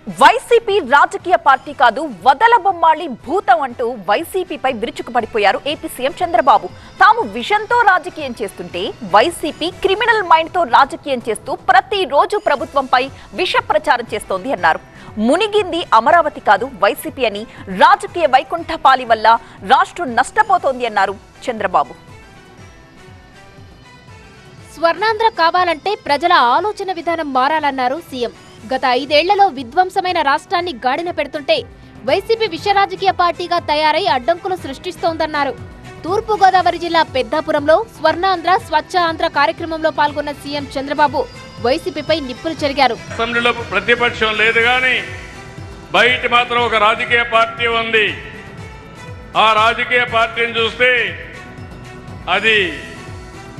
YCP రాజకీయ party కాదు వదలబొమ్మాళి భూతం అంటూ వైసీపీపై విరుచుకుపడిపోయారు ఏపీ సీఎం చంద్రబాబు. తాము విషంతో రాజకీయం చేస్తుంటే వైసీపీ క్రిమినల్ మైండ్ తో రాజకీయం చేస్తూ ప్రతిరోజు ప్రభుత్వంపై విష ప్రచారం చేస్తోంది అన్నారు. మునిగింది అమరావతి కాదు వైసీపీ అని, రాజకీయ వైకుంఠపాలి వల్ల రాష్ట్రం నష్టపోతోంది అన్నారు చంద్రబాబు. స్వర్ణాంధ్ర కావాలంటే ప్రజల ఆలోచన విధానం మారాలన్నారు సీఎం. గత 5 ఏళ్లలో విధ్వంసమైన రాష్ట్రాన్ని గాడిన పెడుతుంటే వైసీపీ విషరాజకీయ పార్టీగా తయారై అడ్డంకులు సృష్టిస్తోందన్నారు. తూర్పుగోదావరి జిల్లా పెద్దాపురంలో స్వర్ణాంధ్ర స్వచ్ఛ ఆంధ్ర కార్యక్రమంలో పాల్గొన్న సీఎం చంద్రబాబు వైసీపీపై నిప్పులు చెరిగారు. అసెంబ్లీలో ప్రతిపక్షం లేదు గాని బయట మాత్రం ఒక రాజకీయ పార్టీ ఉంది. ఆ రాజకీయ పార్టీని చూస్తే అది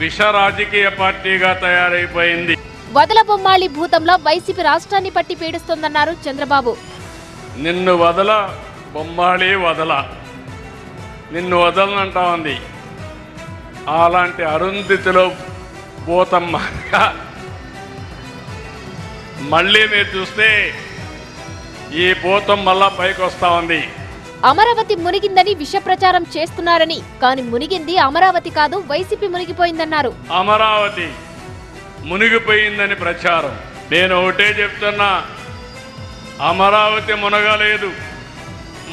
విష రాజకీయ పార్టీగా తయారైపోయింది. వదలబొమ్మాళి భూతంలో వైసీపీ రాష్ట్రాన్ని పట్టి పీడిస్తోందన్నారు చంద్రబాబు. నిన్ను వదల బొమ్మాళి వదల, నిన్ను వదలనంటా ఉంది. అలాంటి అరుంధతిలో భూతమ్మ మళ్ళీ మీరు చూస్తే ఈ భూతం మళ్ళా పైకి వస్తా ఉంది. అమరావతి మునిగిందని విష ప్రచారం చేస్తున్నారని, కానీ మునిగింది అమరావతి కాదు వైసీపీ మునిగిపోయిందన్నారు. అమరావతి మునిగిపోయిందని ప్రచారం. నేను ఒకటే చెప్తున్నా, అమరావతి మునగలేదు,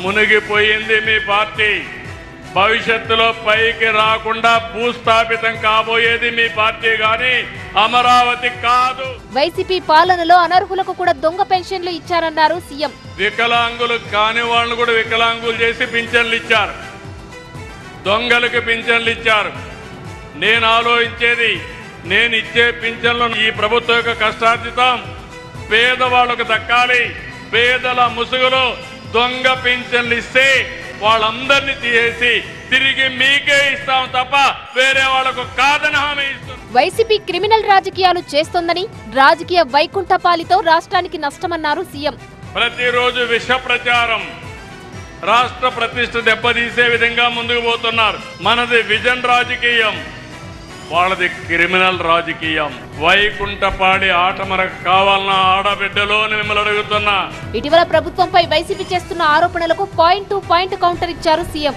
మునిగిపోయింది మీ పార్టీ. భవిష్యత్తులో పైకి రాకుండా భూస్థాపితం కాబోయేది మీ పార్టీ గాని అమరావతి కాదు. వైసీపీ పాలనలో అనర్హులకు కూడా దొంగ పెన్షన్లు ఇచ్చారన్నారు సీఎం. వికలాంగులు కాని వాళ్ళను కూడా వికలాంగులు చేసి పింఛన్లు ఇచ్చారు, దొంగలకు పింఛన్లు ఇచ్చారు. నేను ఆలోచించేది, నేను ఇచ్చే పింఛన్లు ఈ ప్రభుత్వం యొక్క కష్టార్జితం పేదవాళ్లకు దక్కాలి. పేదల ముసుగులో దొంగ పింఛన్లు ఇస్తే వాళ్ళందరినీ తీసేసి తిరిగి మీకే ఇస్తాం తప్ప వేరే వాళ్లకు కాదని హామీ ఇస్తుంది. వైసీపీ క్రిమినల్ రాజకీయాలు చేస్తోందని, రాజకీయ వైకుంఠపాలితో రాష్ట్రానికి నష్టమన్నారు సీఎం. ప్రతిరోజు విష ప్రచారం, రాష్ట్ర ప్రతిష్ఠ దెబ్బతీసే విధంగా ముందుకు పోతున్నారు. మనది విజన్ రాజకీయం, వాళ్ళది క్రిమినల్ రాజకీయం. వైకుంఠపాడి ఆట మనకు కావాలన్నా ఆడబిడ్డలో మిమ్మల్ని అడుగుతున్నా. ఇటీవల ప్రభుత్వంపై వైసీపీ చేస్తున్న ఆరోపణలకు పాయింట్ టు పాయింట్ కౌంటర్ ఇచ్చారు సీఎం.